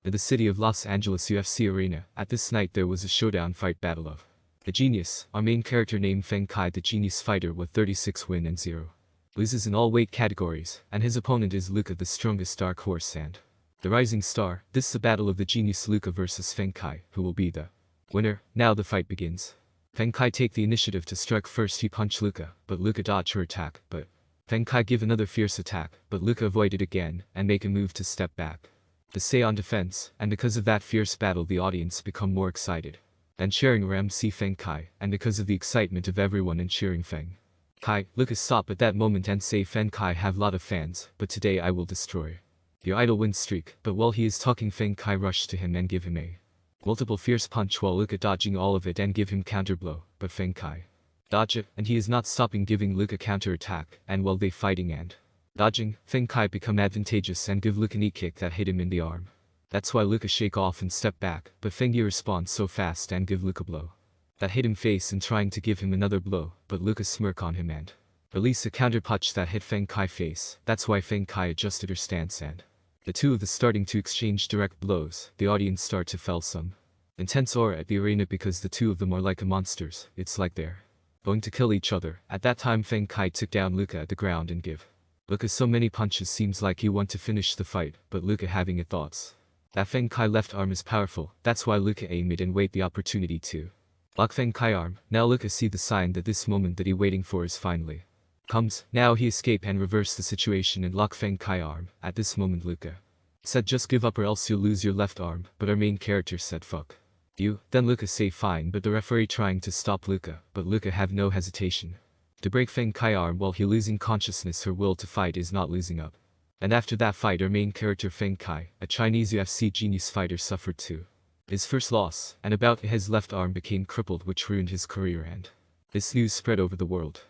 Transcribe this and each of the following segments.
In the city of Los Angeles UFC arena, at this night there was a showdown fight battle of the Genius, our main character named Feng Kai, the genius fighter with 36 win and 0 loses in all weight categories, and his opponent is Luca, the strongest dark horse and the rising star. This is the battle of the genius Luca versus Feng Kai, who will be the winner. Now the fight begins. Feng Kai take the initiative to strike first. He punch Luca, but Luca dodge her attack, but Feng Kai give another fierce attack, but Luca avoid it again, and make a move to step back. They stay on defense, and because of that fierce battle the audience become more excited and cheering Ram see Feng Kai, and because of the excitement of everyone and cheering Feng Kai, Luca stop at that moment and say Feng Kai have lot of fans, but today I will destroy your idle win streak. But while he is talking Feng Kai rush to him and give him a multiple fierce punch while Luca dodging all of it and give him counter blow, but Feng Kai dodge it, and he is not stopping giving Luca counter attack, and while they fighting and dodging, Feng Kai become advantageous and give Luca knee kick that hit him in the arm. That's why Luca shake off and step back, but Feng Yi responds so fast and give Luca blow that hit him face and trying to give him another blow, but Luca smirk on him and release a counter punch that hit Feng Kai face. That's why Feng Kai adjusted her stance and the two of the starting to exchange direct blows. The audience start to feel some intense aura at the arena because the two of them are like monsters. It's like they're going to kill each other. At that time Feng Kai took down Luca at the ground and give Luca so many punches seems like he want to finish the fight, but Luca having a thoughts that Feng Kai left arm is powerful. That's why Luca aim it and wait the opportunity to block Feng Kai arm. Now Luca see the sign that this moment that he waiting for is finally comes. Now he escape and reverse the situation and lock Feng Kai arm. At this moment Luca said just give up or else you'll lose your left arm, but our main character said fuck you. Then Luca say fine, but the referee trying to stop Luca, but Luca have no hesitation to break Feng Kai arm while he losing consciousness. Her will to fight is not losing up. And after that fight our main character Feng Kai, a Chinese UFC genius fighter, suffered too his first loss, and about his left arm became crippled, which ruined his career, and this news spread over the world.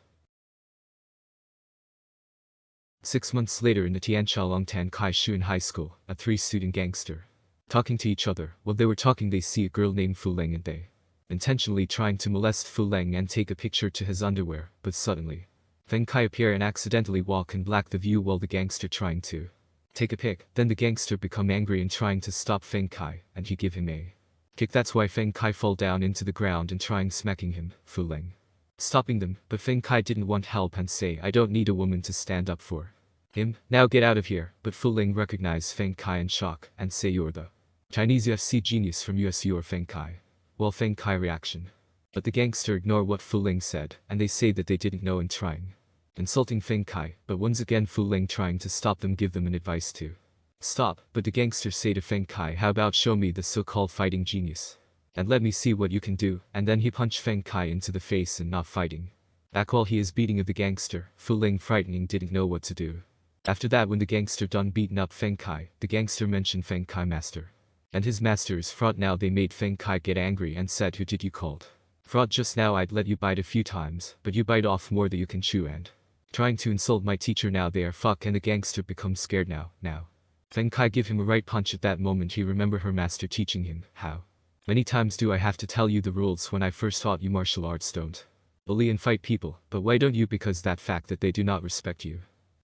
6 months later in the Tianqiaolongtan Kai Shun High School, a 3-student gangster talking to each other. While they were talking they see a girl named Fu Leng and they intentionally trying to molest Fu Leng and take a picture to his underwear, but suddenly Feng Kai appear and accidentally walk and block the view while the gangster trying to take a pic. Then the gangster become angry and trying to stop Feng Kai, and he give him a kick. That's why Feng Kai fall down into the ground and trying smacking him, Fu Leng stopping them, but Feng Kai didn't want help and say I don't need a woman to stand up for him, now get out of here. But Fu Leng recognize Feng Kai in shock and say you're the Chinese UFC genius from US, you're Feng Kai. Well, Feng Kai reaction, but the gangster ignore what Fu Leng said, and they say that they didn't know and trying insulting Feng Kai, but once again Fu Leng trying to stop them, give them an advice to stop, but the gangsters say to Feng Kai how about show me the so-called fighting genius and let me see what you can do, and then he punched Feng Kai into the face and not fighting back while he is beating of the gangster. Fu Leng frightening didn't know what to do. After that when the gangster done beating up Feng Kai, the gangster mentioned Feng Kai master and his master is fraud. Now they made Feng Kai get angry and said who did you called fraud just now? I'd let you bite a few times, but you bite off more than you can chew and trying to insult my teacher. Now they are fuck, and the gangster becomes scared. Now Feng Kai give him a right punch. At that moment he remember her master teaching him how many times do I have to tell you the rules? When I first taught you martial arts, don't bully and fight people, but why don't you? Because that fact that they do not respect you,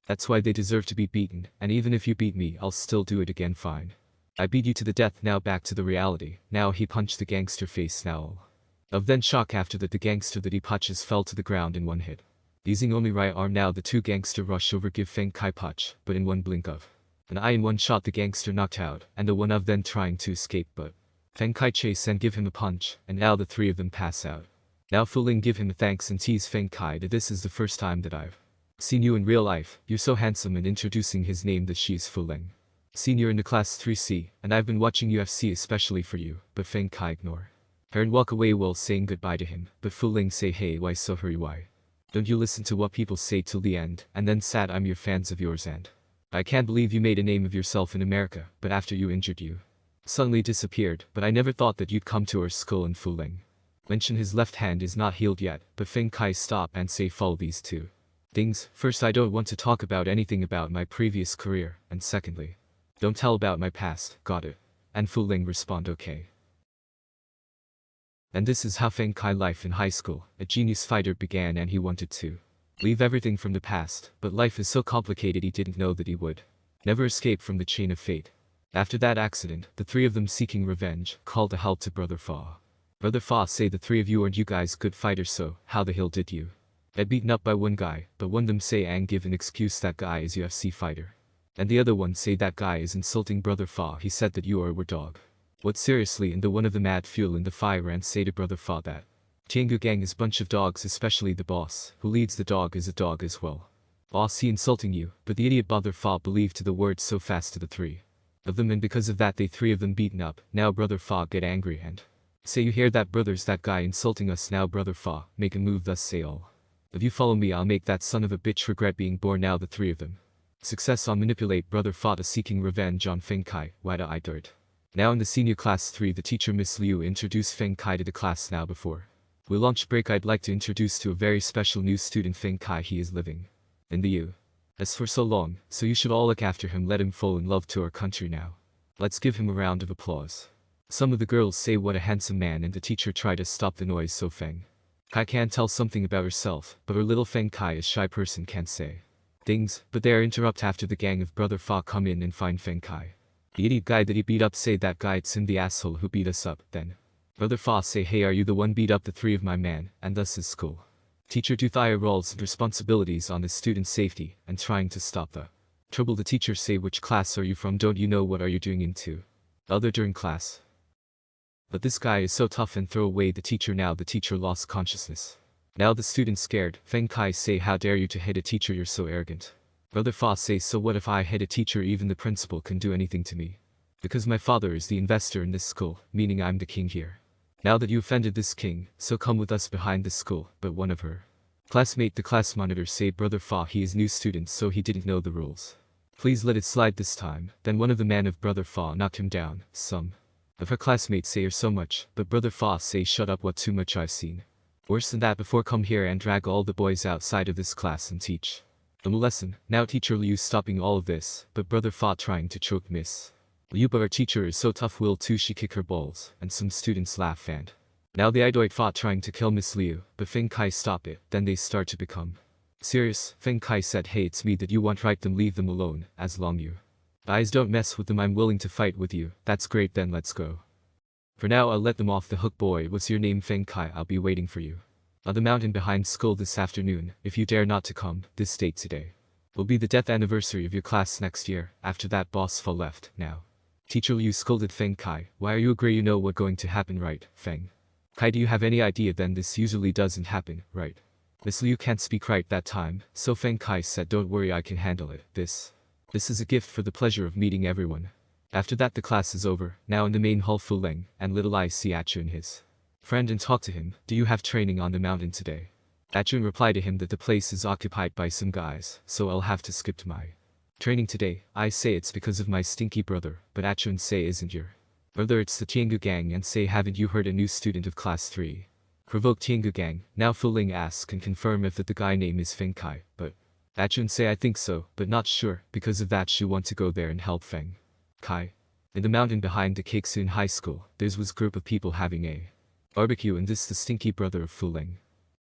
that's why they deserve to be beaten, and even if you beat me I'll still do it again. Fine, I beat you to the death. Now back to the reality. Now he punched the gangster face. Now all of then shock after that the gangster that he punches fell to the ground in one hit, using only right arm. Now the two gangster rush over give Feng Kai punch, but in one blink of an eye in one shot the gangster knocked out, and the one of then trying to escape, but Feng Kai chase and give him a punch, and now the three of them pass out. Now Fu Leng give him a thanks and tease Feng Kai that this is the first time that I've seen you in real life, you're so handsome, and introducing his name that she's Fu Leng, senior in the class 3C, and I've been watching UFC especially for you. But Feng Kai ignore her and walk away while saying goodbye to him, but Fu Leng say hey why so hurry, why don't you listen to what people say till the end? And then sad I'm your fans of yours, and I can't believe you made a name of yourself in America, but after you injured you suddenly disappeared, but I never thought that you'd come to our school. And Fu Leng mention his left hand is not healed yet, but Feng Kai stop and say follow these two things. First, I don't want to talk about anything about my previous career, and secondly, don't tell about my past, got it? And Fu Leng respond okay. And this is how Feng Kai life in high school, a genius fighter, began, and he wanted to leave everything from the past, but life is so complicated he didn't know that he would never escape from the chain of fate. After that accident, the three of them seeking revenge, called a halt to Brother Fa. Brother Fa say the three of you aren't you guys good fighters, so how the hell did you get beaten up by one guy, but one of them say and give an excuse that guy is UFC fighter. And the other one say that guy is insulting Brother Fa, he said that you are were dog. What seriously, and the one of them add fuel in the fire and say to Brother Fa that Tiangu gang is bunch of dogs, especially the boss, who leads the dog is a dog as well. Boss he insulting you, but the idiot Brother Fa believed to the words so fast to the three of them, and because of that they three of them beaten up. Now Brother Fa get angry and say you hear that brothers, that guy insulting us. Now Brother Fa make a move, thus say all if you follow me I'll make that son of a bitch regret being born. Now the three of them success on manipulate Brother Fa to seeking revenge on Feng Kai, Wada I dirt. Now in the senior class 3 the teacher Miss Liu introduced Feng Kai to the class. Now before we lunch break I'd like to introduce to a very special new student Feng Kai. He is living in the U.S. for so long, so you should all look after him, let him fall in love to our country now. Let's give him a round of applause. Some of the girls say what a handsome man, and the teacher tried to stop the noise so Feng Kai can tell something about herself, but her little Feng Kai is shy person can't say things, but they are interrupt after the gang of Brother Fa come in and find Feng Kai. The idiot guy that he beat up say that guy it's him the asshole who beat us up. Then Brother Fa say hey are you the one beat up the three of my man, and thus is school. Teacher do thigh roles and responsibilities on the student's safety and trying to stop the trouble. The teacher say which class are you from, don't you know what are you doing into other during class. But this guy is so tough and throw away the teacher. Now the teacher lost consciousness. Now the student scared. Feng Kai say how dare you to hit a teacher, you're so arrogant. Brother Fa say so what if I hit a teacher, even the principal can do anything to me. Because my father is the investor in this school, meaning I'm the king here. Now that you offended this king, so come with us behind this school. But one of her classmate the class monitor say Brother Fa he is new student so he didn't know the rules. Please let it slide this time. Then one of the man of Brother Fa knocked him down. Some of her classmates say you're so much, but Brother Fa say shut up, what too much I've seen. Worse than that before, come here and drag all the boys outside of this class and teach them a lesson. Now teacher Liu stopping all of this, but Brother Fa trying to choke Miss Liu, but our teacher is so tough-willed too, she kick her balls, and some students laugh. And now the idoid Fa trying to kill Miss Liu, but Feng Kai stop it. Then they start to become serious. Feng Kai said hey it's me that you want, right, them leave them alone, as long you guys don't mess with them I'm willing to fight with you. That's great, then let's go. For now I'll let them off the hook. Boy, what's your name? Feng Kai. I'll be waiting for you on the mountain behind school this afternoon. If you dare not to come, this date today will be the death anniversary of your class next year. After that boss Fa left. Now teacher Liu scolded Feng Kai, why are you agree, you know what going to happen, right? Feng Kai, do you have any idea? Then this usually doesn't happen, right? Miss Liu can't speak right that time, so Feng Kai said don't worry, I can handle it. This is a gift for the pleasure of meeting everyone. After that the class is over. Now in the main hall Fu Leng and Little I see Achun and his friend and talk to him. Do you have training on the mountain today? Achun replied to him that the place is occupied by some guys, so I'll have to skip to my training today. I say it's because of my stinky brother, but Achun say isn't your brother, it's the Tiangu gang, and say haven't you heard a new student of class 3 provoke Tiangu gang. Now Fu Ling asks and confirm if that the guy name is Feng Kai, but Achun say I think so, but not sure. Because of that she want to go there and help Feng Kai. In the mountain behind the Keksun High School, there was group of people having a barbecue, and this the stinky brother of Fu Ling